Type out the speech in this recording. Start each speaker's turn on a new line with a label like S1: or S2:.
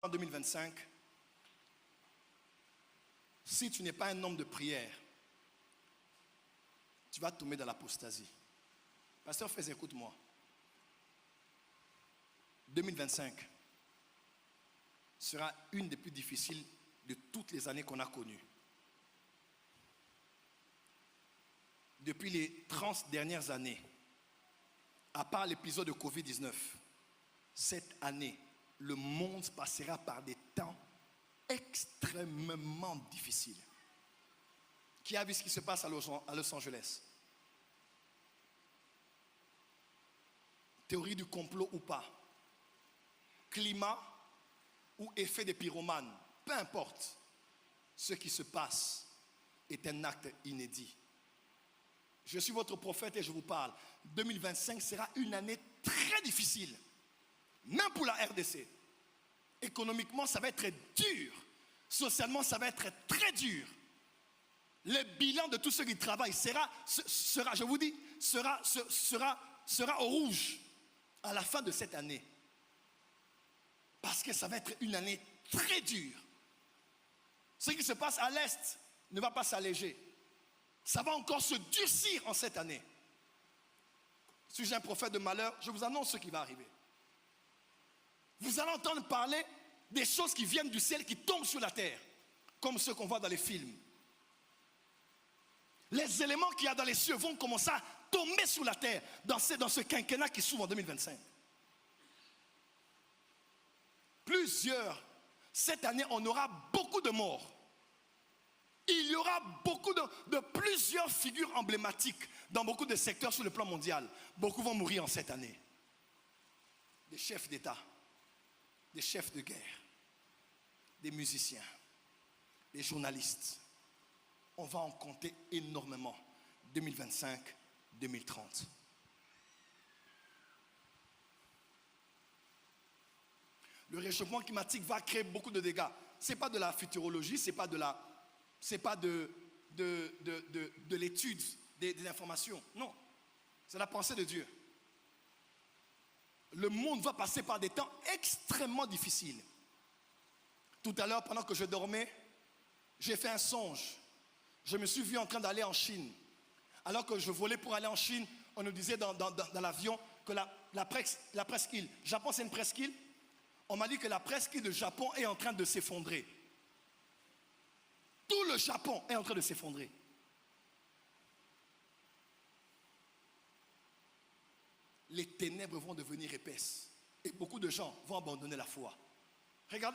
S1: en 2025, si tu n'es pas un homme de prière, tu vas tomber dans l'apostasie. Pasteur Fès, écoute-moi. 2025 sera une des plus difficiles de toutes les années qu'on a connues. Depuis les 30 dernières années, à part l'épisode de Covid-19, cette année, le monde passera par des temps extrêmement difficiles. Qui a vu ce qui se passe à Los Angeles? Théorie du complot ou pas? Climat ou effet des pyromanes? Peu importe. Ce qui se passe est un acte inédit. Je suis votre prophète et je vous parle. 2025 sera une année très difficile. Même pour la RDC. Économiquement, ça va être dur. Socialement, ça va être très dur. Le bilan de tous ceux qui travaillent sera, je vous dis, sera au rouge à la fin de cette année. Parce que ça va être une année très dure. Ce qui se passe à l'Est ne va pas s'alléger. Ça va encore se durcir en cette année. Suis-je un prophète de malheur? Je vous annonce ce qui va arriver. Vous allez entendre parler des choses qui viennent du ciel, qui tombent sur la terre, comme ceux qu'on voit dans les films. Les éléments qu'il y a dans les cieux vont commencer à tomber sur la terre dans ce quinquennat qui s'ouvre en 2025. Cette année, on aura beaucoup de morts. Il y aura beaucoup de plusieurs figures emblématiques dans beaucoup de secteurs sur le plan mondial. Beaucoup vont mourir en cette année. Des chefs d'État, des chefs de guerre, des musiciens, des journalistes. On va en compter énormément. 2025, 2030. Le réchauffement climatique va créer beaucoup de dégâts. Ce n'est pas de la futurologie, ce n'est pas de l'étude des informations. Non, c'est la pensée de Dieu. Le monde va passer par des temps extrêmement difficiles. Tout à l'heure, pendant que je dormais, j'ai fait un songe. Je me suis vu en train d'aller en Chine. Alors que je volais pour aller en Chine, on nous disait dans l'avion que la presqu'île, Japon c'est une presqu'île. On m'a dit que la presqu'île de Japon est en train de s'effondrer. Tout le Japon est en train de s'effondrer. Les ténèbres vont devenir épaisses. Et beaucoup de gens vont abandonner la foi. Regardez.